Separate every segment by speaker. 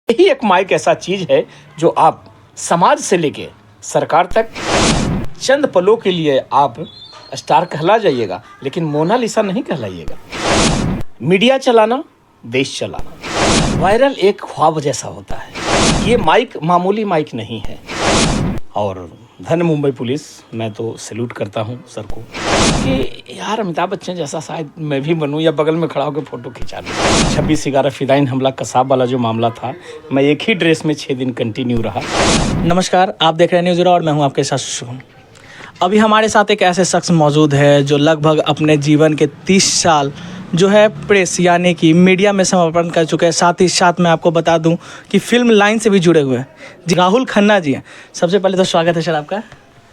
Speaker 1: यही एक माइक ऐसा चीज है जो आप समाज से लेके सरकार तक चंद पलों के लिए आप स्टार कहला जाइएगा, लेकिन मोनालिसा नहीं कहलाइएगा। मीडिया चलाना, देश चलाना, वायरल एक ख्वाब जैसा होता है। ये माइक मामूली माइक नहीं है। और धन मुंबई पुलिस, मैं तो सैल्यूट करता हूँ सर को कि यार अमिताभ बच्चन जैसा शायद मैं भी बनूं या बगल में खड़ा होकर फोटो खिंचा लूं। 26/11 फिदायीन हमला कसाब वाला जो मामला था, मैं एक ही ड्रेस में 6 दिन कंटिन्यू रहा।
Speaker 2: नमस्कार, आप देख रहे हैं न्यूज़ और मैं हूं आपके साथ शुभम। अभी हमारे साथ एक ऐसे शख्स मौजूद है जो लगभग अपने जीवन के 30 साल जो है प्रेस यानी कि मीडिया में समर्पण कर चुके हैं। साथ ही साथ मैं आपको बता दूं कि फिल्म लाइन से भी जुड़े हुए हैं। जी, राहुल खन्ना जी हैं। सबसे पहले तो स्वागत है सर आपका।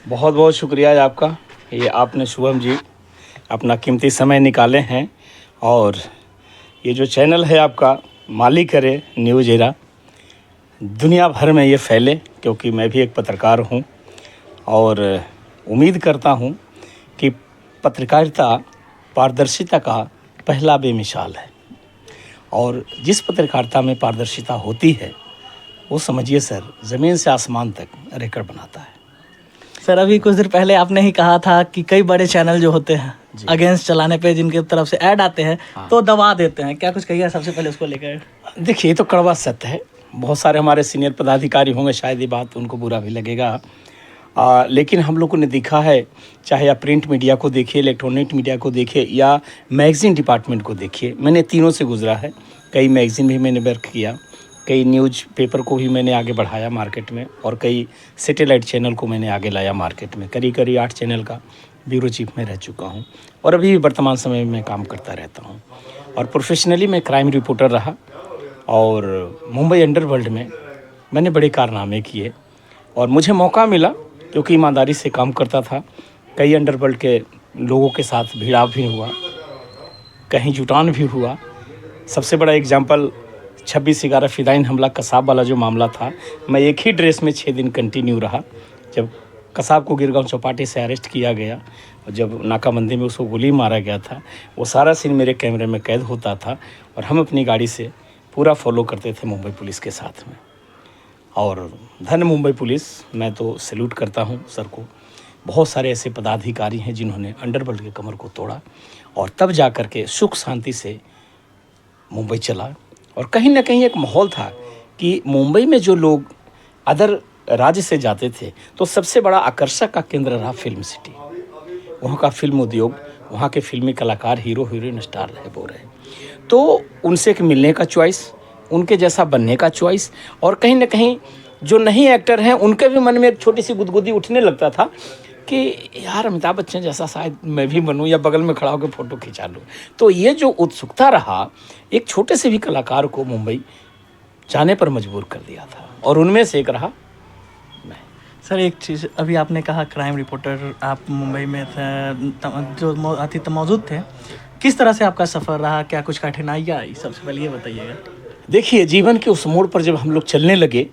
Speaker 1: बहुत बहुत शुक्रिया आपका। ये आपने शुभम जी अपना कीमती समय निकाले हैं, और ये जो चैनल है आपका, मालिक करे न्यूज़ एरा, दुनिया भर में ये फैले, क्योंकि मैं भी एक पत्रकार हूँ और उम्मीद करता हूँ कि पत्रकारिता पारदर्शिता का पहला बेमिसाल है। और जिस पत्रकारिता में पारदर्शिता होती है वो समझिए सर, ज़मीन से आसमान तक रिकॉर्ड बनाता है।
Speaker 2: सर, अभी कुछ देर पहले आपने ही कहा था कि कई बड़े चैनल जो होते हैं अगेंस्ट चलाने पे जिनकी तरफ से ऐड आते हैं तो दबा देते हैं, क्या कुछ कहिए सबसे पहले उसको लेकर?
Speaker 1: देखिए, ये तो कड़वा सत्य है। बहुत सारे हमारे सीनियर पदाधिकारी होंगे, शायद ये बात उनको बुरा भी लगेगा, लेकिन हम लोगों ने देखा है, चाहे आप प्रिंट मीडिया को देखिए, इलेक्ट्रॉनिक मीडिया को देखिए या मैगज़ीन डिपार्टमेंट को देखिए, मैंने तीनों से गुजरा है। कई मैगज़ीन भी मैंने वर्क किया, कई न्यूज़ पेपर को भी मैंने आगे बढ़ाया मार्केट में, और कई सैटेलाइट चैनल को मैंने आगे लाया मार्केट में। करीब 8 चैनल का ब्यूरो चीफ में रह चुका हूँ, और अभी वर्तमान समय में काम करता रहता हूँ। और प्रोफेशनली मैं क्राइम रिपोर्टर रहा, और मुंबई अंडरवर्ल्ड में मैंने बड़े कारनामे किए, और मुझे मौका मिला क्योंकि ईमानदारी से काम करता था। कई अंडरवर्ल्ड के लोगों के साथ भिड़ाव भी हुआ, कहीं जुटान भी हुआ। सबसे बड़ा एग्जाम्पल 26/11 फिदायीन हमला कसाब वाला जो मामला था, मैं एक ही ड्रेस में 6 दिन कंटिन्यू रहा। जब कसाब को गिरगांव चौपाटी से अरेस्ट किया गया और जब नाकाबंदी में उसको गोली मारा गया था, वो सारा सीन मेरे कैमरे में कैद होता था, और हम अपनी गाड़ी से पूरा फॉलो करते थे मुंबई पुलिस के साथ में। और धन मुंबई पुलिस, मैं तो सैल्यूट करता हूँ सर को। बहुत सारे ऐसे पदाधिकारी हैं जिन्होंने अंडरवर्ल्ड के कमर को तोड़ा, और तब जा कर के सुख शांति से मुंबई चला। और कहीं ना कहीं एक माहौल था कि मुंबई में जो लोग अदर राज्य से जाते थे तो सबसे बड़ा आकर्षक का केंद्र रहा फिल्म सिटी। वहाँ का फिल्म उद्योग, वहाँ के फिल्मी कलाकार, हीरो हीरोइन, स्टार रहे वो रहे, तो उनसे एक मिलने का चॉइस, उनके जैसा बनने का चॉइस, और कहीं ना कहीं जो नहीं एक्टर हैं उनके भी मन में एक छोटी सी गुदगुदी उठने लगता था कि यार अमिताभ बच्चन जैसा शायद मैं भी बनूं या बगल में खड़ा होकर फ़ोटो खिंचा लूं। तो ये जो उत्सुकता रहा, एक छोटे से भी कलाकार को मुंबई जाने पर मजबूर कर दिया था, और उनमें से एक रहा मैं।
Speaker 2: सर, एक चीज़, अभी आपने कहा क्राइम रिपोर्टर आप मुंबई में थे, जो मौजूद थे, किस तरह से आपका सफ़र रहा? क्या कुछ कठिनाइयाँ आई? सबसे पहले ये बताइएगा।
Speaker 1: देखिए, जीवन के उस मोड़ पर जब हम लोग चलने लगे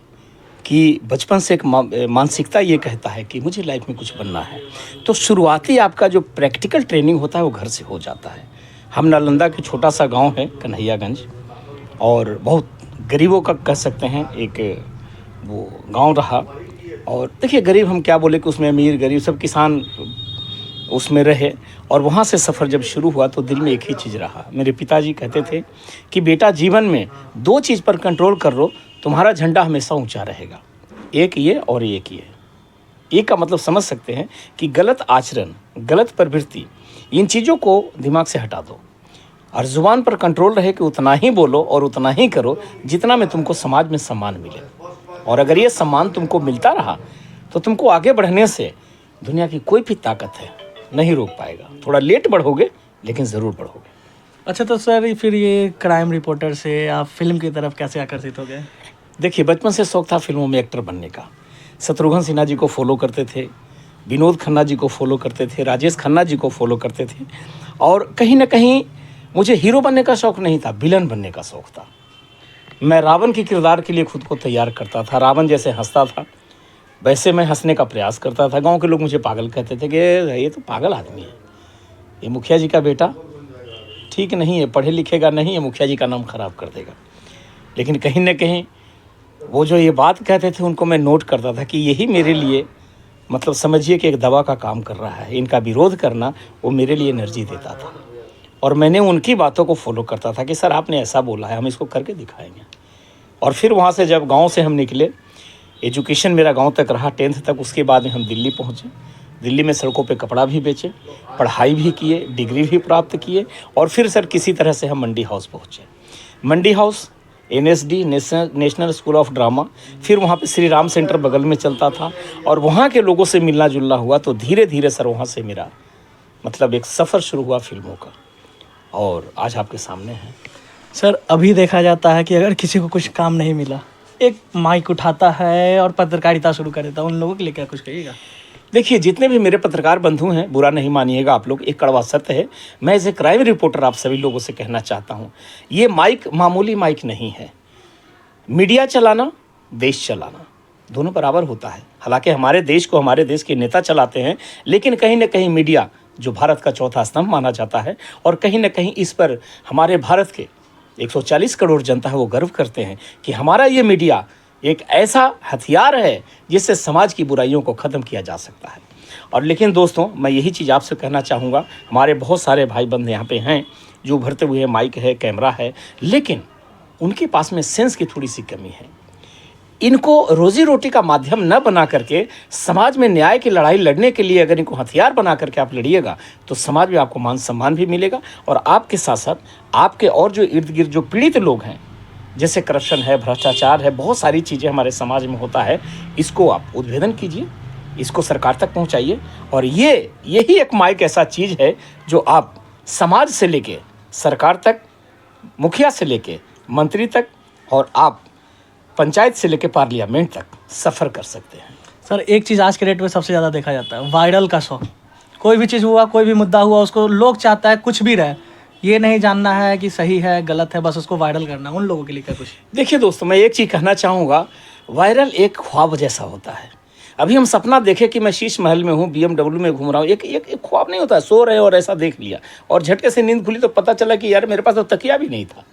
Speaker 1: कि बचपन से एक मानसिकता ये कहता है कि मुझे लाइफ में कुछ बनना है, तो शुरुआती आपका जो प्रैक्टिकल ट्रेनिंग होता है वो घर से हो जाता है। हम नालंदा के छोटा सा गांव है कन्हैयागंज, और बहुत गरीबों का कह सकते हैं एक वो गांव रहा। और देखिए, गरीब हम क्या बोले कि उसमें अमीर गरीब सब किसान उसमें रहे। और वहाँ से सफ़र जब शुरू हुआ तो दिल में एक ही चीज़ रहा। मेरे पिताजी कहते थे कि बेटा, जीवन में 2 चीज़ पर कंट्रोल कर लो, तुम्हारा झंडा हमेशा ऊंचा रहेगा। एक ये और एक ये। एक का मतलब समझ सकते हैं कि गलत आचरण, गलत प्रवृत्ति, इन चीज़ों को दिमाग से हटा दो, और ज़ुबान पर कंट्रोल रहे कि उतना ही बोलो और उतना ही करो जितना में तुमको समाज में सम्मान मिले। और अगर ये सम्मान तुमको मिलता रहा तो तुमको आगे बढ़ने से दुनिया की कोई भी ताकत है नहीं रोक पाएगा। थोड़ा लेट बढ़ोगे लेकिन ज़रूर बढ़ोगे।
Speaker 2: अच्छा, तो सर फिर ये क्राइम रिपोर्टर से आप फिल्म की तरफ कैसे आकर्षित हो गए?
Speaker 1: देखिए, बचपन से शौक था फिल्मों में एक्टर बनने का। शत्रुघ्न सिन्हा जी को फॉलो करते थे, विनोद खन्ना जी को फॉलो करते थे, राजेश खन्ना जी को फॉलो करते थे, और कहीं ना कहीं मुझे हीरो बनने का शौक़ नहीं था, विलन बनने का शौक़ था। मैं रावण के किरदार के लिए खुद को तैयार करता था। रावण जैसे हंसता था वैसे मैं हंसने का प्रयास करता था। गांव के लोग मुझे पागल कहते थे कि ये तो पागल आदमी है, ये मुखिया जी का बेटा ठीक नहीं है, पढ़े लिखेगा नहीं है, मुखिया जी का नाम खराब कर देगा। लेकिन कहीं ना कहीं वो जो ये बात कहते थे उनको मैं नोट करता था कि यही मेरे लिए मतलब समझिए कि एक दवा का काम कर रहा है। इनका विरोध करना वो मेरे लिए एनर्जी देता था और मैंने उनकी बातों को फॉलो करता था कि सर आपने ऐसा बोला है, हम इसको करके दिखाएंगे। और फिर वहाँ से जब गांव से हम निकले, एजुकेशन मेरा गांव तक रहा 10th तक, उसके बाद में हम दिल्ली पहुँचे। दिल्ली में सड़कों पे कपड़ा भी बेचे, पढ़ाई भी किए, डिग्री भी प्राप्त किए और फिर सर किसी तरह से हम मंडी हाउस पहुँचे। Mandi house NSD national school of drama, फिर वहाँ पे श्री राम सेंटर बगल में चलता था और वहाँ के लोगों से मिलना जुलना हुआ। तो धीरे धीरे सर वहाँ से मेरा मतलब एक सफ़र शुरू हुआ फिल्मों का और आज आपके सामने है।
Speaker 2: सर अभी देखा जाता है कि अगर किसी को कुछ काम नहीं मिला, एक माइक उठाता है और पत्रकारिता शुरू कर देता है, उन लोगों के लिए क्या कुछ कहिएगा?
Speaker 1: देखिए, जितने भी मेरे पत्रकार बंधु हैं, बुरा नहीं मानिएगा आप लोग, एक कड़वा सत्य है। मैं एज ए क्राइम रिपोर्टर आप सभी लोगों से कहना चाहता हूँ, ये माइक मामूली माइक नहीं है। मीडिया चलाना, देश चलाना दोनों बराबर होता है। हालांकि हमारे देश को हमारे देश के नेता चलाते हैं, लेकिन कहीं ना कहीं मीडिया जो भारत का चौथा स्तंभ माना जाता है और कहीं ना कहीं इस पर हमारे भारत के 140 करोड़ जनता है वो गर्व करते हैं कि हमारा ये मीडिया एक ऐसा हथियार है जिससे समाज की बुराइयों को ख़त्म किया जा सकता है। और लेकिन दोस्तों, मैं यही चीज़ आपसे कहना चाहूँगा, हमारे बहुत सारे भाई बंद यहाँ पे हैं जो उभरते हुए माइक है, कैमरा है, लेकिन उनके पास में सेंस की थोड़ी सी कमी है। इनको रोजी रोटी का माध्यम न बना करके समाज में न्याय की लड़ाई लड़ने के लिए अगर इनको हथियार बना करके आप लड़िएगा तो समाज में आपको मान सम्मान भी मिलेगा और आपके साथ साथ आपके और जो इर्द गिर्द जो पीड़ित लोग हैं, जैसे करप्शन है, भ्रष्टाचार है, बहुत सारी चीज़ें हमारे समाज में होता है, इसको आप उद्भेदन कीजिए, इसको सरकार तक पहुंचाइए। और यही एक माइक ऐसा चीज़ है जो आप समाज से लेके सरकार तक, मुखिया से लेके मंत्री तक और आप पंचायत से लेके पार्लियामेंट तक सफ़र कर सकते हैं।
Speaker 2: सर एक चीज़ आज के डेट में सबसे ज़्यादा देखा जाता है, वायरल का शौक। कोई भी चीज़ हुआ, कोई भी मुद्दा हुआ, उसको लोग चाहता है कुछ भी रहे, ये नहीं जानना है कि सही है गलत है, बस उसको वायरल करना। उन लोगों के लिए क्या कुछ?
Speaker 1: देखिए दोस्तों, मैं एक चीज़ कहना चाहूँगा, वायरल एक ख्वाब जैसा होता है। अभी हम सपना देखें कि मैं शीश महल में हूँ, BMW में घूम रहा हूँ, एक ख्वाब नहीं होता है। सो रहे और ऐसा देख लिया और झटके से नींद खुली तो पता चला कि यार मेरे पास तो तकिया भी नहीं था।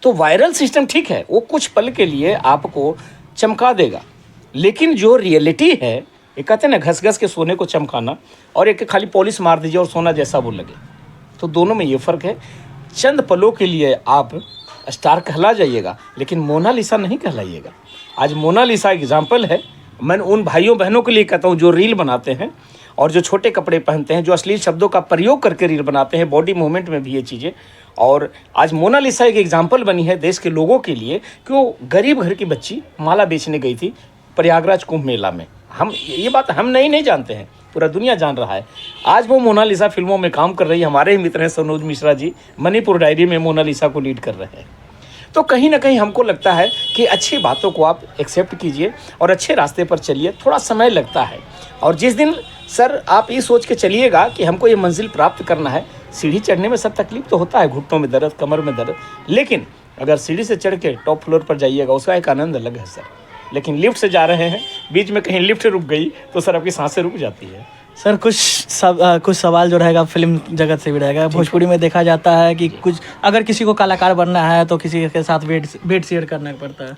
Speaker 1: तो वायरल सिस्टम ठीक है, वो कुछ पल के लिए आपको चमका देगा, लेकिन जो रियलिटी है, ये कहते हैं ना घस घस के सोने को चमकाना और एक खाली पॉलिश मार दीजिए और सोना जैसा वो लगे, तो दोनों में ये फ़र्क है। चंद पलों के लिए आप स्टार कहला जाइएगा, लेकिन मोनालिसा नहीं कहलाइएगा। आज मोनालिसा एग्जाम्पल है। मैं उन भाइयों बहनों के लिए कहता हूँ जो रील बनाते हैं और जो छोटे कपड़े पहनते हैं, जो अश्लील शब्दों का प्रयोग करके रील बनाते हैं, बॉडी मूवमेंट में भी ये चीज़ें। और आज मोनालिसा एक एग्जाम्पल बनी है देश के लोगों के लिए कि वो गरीब घर की बच्ची माला बेचने गई थी प्रयागराज कुंभ मेला में। हम ये बात हम नहीं जानते हैं, पूरा दुनिया जान रहा है। आज वो मोनालिसा फिल्मों में काम कर रही है। हमारे ही मित्र हैं सनोज मिश्रा जी, मणिपुर डायरी में मोनालिसा को लीड कर रहे हैं। तो कहीं ना कहीं हमको लगता है कि अच्छी बातों को आप एक्सेप्ट कीजिए और अच्छे रास्ते पर चलिए। थोड़ा समय लगता है और जिस दिन सर आप ये सोच के चलिएगा कि हमको ये मंजिल प्राप्त करना है, सीढ़ी चढ़ने में सब तकलीफ तो होता है, घुटनों में दर्द, कमर में दर्द, लेकिन अगर सीढ़ी से चढ़ के टॉप फ्लोर पर जाइएगा उसका एक आनंद अलग है सर। लेकिन लिफ्ट से जा रहे हैं, बीच में कहीं लिफ्ट रुक गई तो सर आपकी सांसें रुक जाती है।
Speaker 2: सर कुछ सवाल जो रहेगा फिल्म जगत से भी रहेगा। भोजपुरी में देखा जाता है कि कुछ अगर किसी को कलाकार बनना है तो किसी के साथ बेड शेयर करना पड़ता है।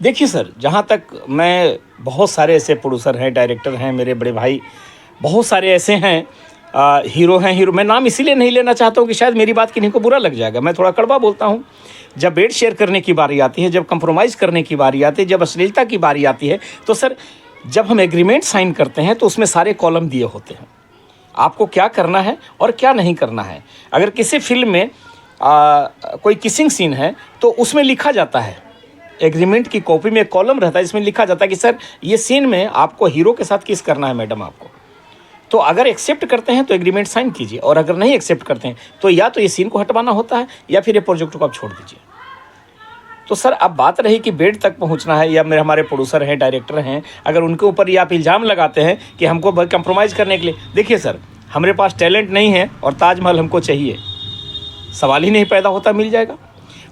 Speaker 1: देखिए सर, जहाँ तक मैं, बहुत सारे ऐसे प्रोड्यूसर हैं, डायरेक्टर हैं, मेरे बड़े भाई बहुत सारे ऐसे हैं, हीरो हैं। हीरो मैं नाम इसीलिए नहीं लेना चाहता हूँ कि शायद मेरी बात किन्हीं को बुरा लग जाएगा, मैं थोड़ा कड़वा बोलता हूँ। जब बेड शेयर करने की बारी आती है, जब कंप्रोमाइज़ करने की बारी आती है, जब अश्लीलता की बारी आती है, तो सर जब हम एग्रीमेंट साइन करते हैं तो उसमें सारे कॉलम दिए होते हैं, आपको क्या करना है और क्या नहीं करना है। अगर किसी फिल्म में कोई किसिंग सीन है तो उसमें लिखा जाता है, एग्रीमेंट की कॉपी में एक कॉलम रहता है, इसमें लिखा जाता है कि सर ये सीन में आपको हीरो के साथ किस करना है मैडम आपको। तो अगर एक्सेप्ट करते हैं तो एग्रीमेंट साइन कीजिए और अगर नहीं एक्सेप्ट करते हैं तो या तो ये सीन को हटवाना होता है या फिर ये प्रोजेक्ट को आप छोड़ दीजिए। तो सर अब बात रही कि बेड तक पहुंचना है, या मेरे हमारे प्रोड्यूसर हैं, डायरेक्टर हैं, अगर उनके ऊपर ये आप इल्ज़ाम लगाते हैं कि हमको कंप्रोमाइज़ करने के लिए, देखिए सर हमारे पास टैलेंट नहीं है और ताजमहल हमको चाहिए, सवाल ही नहीं पैदा होता, मिल जाएगा।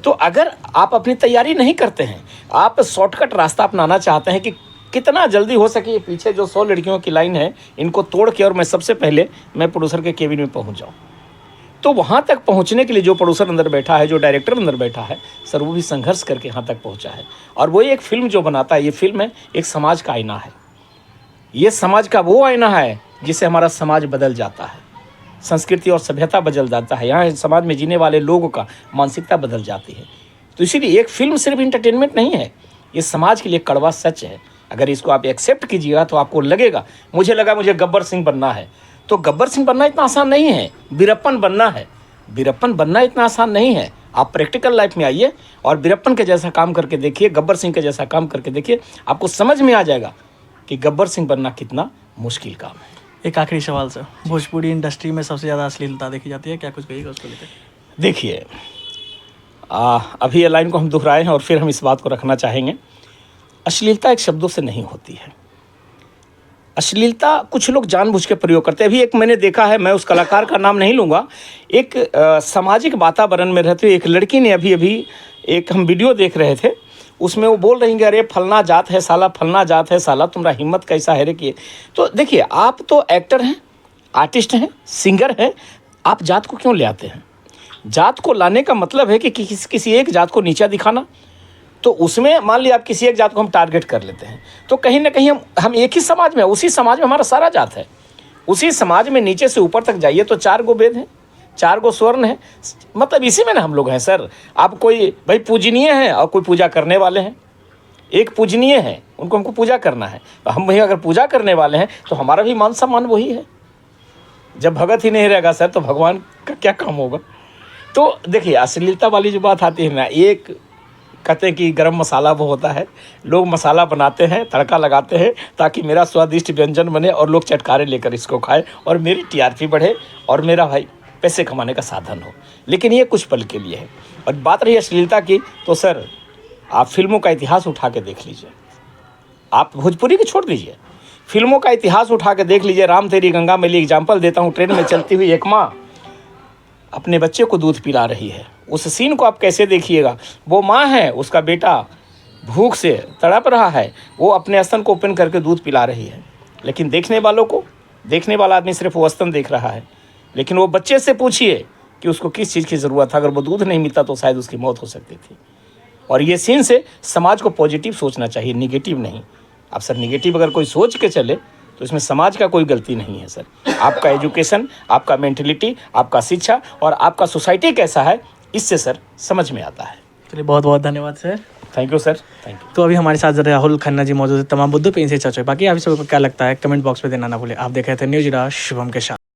Speaker 1: तो अगर आप अपनी तैयारी नहीं करते हैं, आप शॉर्टकट रास्ता अपनाना चाहते हैं कि कितना जल्दी हो सके पीछे जो 100 लड़कियों की लाइन है इनको तोड़ के और मैं सबसे पहले मैं प्रोड्यूसर के केबिन में पहुंच जाऊं, तो वहाँ तक पहुँचने के लिए जो प्रोड्यूसर अंदर बैठा है, जो डायरेक्टर अंदर बैठा है सर, वो भी संघर्ष करके यहाँ तक पहुँचा है। और वो एक फिल्म जो बनाता है, ये फिल्म है एक समाज का आईना है। ये समाज का वो आईना है जिससे हमारा समाज बदल जाता है, संस्कृति और सभ्यता बदल जाता है, यहाँ समाज में जीने वाले लोगों का मानसिकता बदल जाती है। तो इसीलिए एक फिल्म सिर्फ इंटरटेनमेंट नहीं है, ये समाज के लिए कड़वा सच है। अगर इसको आप एक्सेप्ट कीजिएगा तो आपको लगेगा, मुझे लगा मुझे गब्बर सिंह बनना है, तो गब्बर सिंह बनना इतना आसान नहीं है, वीरप्पन बनना है। वीरप्पन बनना इतना आसान नहीं है। आप प्रैक्टिकल लाइफ में आइए और वीरप्पन के जैसा काम करके देखिए, गब्बर सिंह के जैसा काम करके देखिए, आपको समझ में आ जाएगा कि गब्बर सिंह बनना कितना मुश्किल काम है।
Speaker 2: एक आखिरी सवाल सर, भोजपुरी इंडस्ट्री में सबसे ज़्यादा अश्लीलता देखी जाती है, क्या कुछ कहिएगा उसको लेकर?
Speaker 1: देखिए, अभी ये लाइन को हम दोहराए हैं और फिर हम इस बात को रखना चाहेंगे। अश्लीलता एक शब्दों से नहीं होती है। अश्लीलता कुछ लोग जानबूझ के प्रयोग करते हैं। अभी एक मैंने देखा है, मैं उस कलाकार का नाम नहीं लूँगा, एक सामाजिक वातावरण में रहते हुए एक लड़की ने अभी एक हम वीडियो देख रहे थे, उसमें वो बोल रही हैं, अरे फलना जात है साला, फलना जात है साला, तुम्हारा हिम्मत कैसा है रे कि। तो देखिए, आप तो एक्टर हैं, आर्टिस्ट हैं, सिंगर हैं, आप जात को क्यों ले आते हैं? जात को लाने का मतलब है कि किसी एक जात को नीचा दिखाना। तो उसमें मान लिया आप किसी एक जात को हम टारगेट कर लेते हैं, तो कहीं ना कहीं हम एक ही समाज में, उसी समाज में हमारा सारा जात है। उसी समाज में नीचे से ऊपर तक जाइए तो 4 गो वेद हैं, 4 गो स्वर्ण है, मतलब इसी में ना हम लोग हैं सर। आप कोई भाई पूजनीय हैं और कोई पूजा करने वाले हैं। एक पूजनीय है, उनको हमको पूजा करना है, तो हम भाई अगर पूजा करने वाले हैं तो हमारा भी मान सम्मान वही है। जब भगत ही नहीं रहेगा सर, तो भगवान का क्या काम होगा? तो देखिए, अश्लीलता वाली जो बात आती है ना, एक कहते हैं कि गरम मसाला वो होता है, लोग मसाला बनाते हैं, तड़का लगाते हैं ताकि मेरा स्वादिष्ट व्यंजन बने और लोग चटकारे लेकर इसको खाएं और मेरी टीआरपी बढ़े और मेरा भाई पैसे कमाने का साधन हो। लेकिन ये कुछ पल के लिए है। और बात रही अश्लीलता की, तो सर आप फिल्मों का इतिहास उठा के देख लीजिए, आप भोजपुरी की छोड़ दीजिए, फिल्मों का इतिहास उठा के देख लीजिए। राम तेरी गंगा मैली एग्जाम्पल देता हूँ, ट्रेन में चलती हुई एक माँ अपने बच्चे को दूध पिला रही है। उस सीन को आप कैसे देखिएगा, वो माँ है, उसका बेटा भूख से तड़प रहा है, वो अपने स्तन को ओपन करके दूध पिला रही है। लेकिन देखने वालों को, देखने वाला आदमी सिर्फ वो स्तन देख रहा है, लेकिन वो बच्चे से पूछिए कि उसको किस चीज़ की ज़रूरत है। अगर वो दूध नहीं मिलता तो शायद उसकी मौत हो सकती थी। और ये सीन से समाज को पॉजिटिव सोचना चाहिए, निगेटिव नहीं। अब सर निगेटिव अगर कोई सोच के चले तो इसमें समाज का कोई गलती नहीं है सर। आपका एजुकेशन, आपका मेंटलिटी, आपका शिक्षा और आपका सोसाइटी कैसा है, इससे सर समझ में आता है।
Speaker 2: चलिए, बहुत बहुत धन्यवाद sir.
Speaker 1: Thank you sir, thank you.
Speaker 2: तो अभी हमारे साथ राहुल खन्ना जी मौजूद है, तमाम मुद्दों पे इनसे चर्चा। बाकी आप सबको क्या लगता है कमेंट बॉक्स में देना ना भूले। आप देख रहे थे न्यूज़ शुभम के साथ।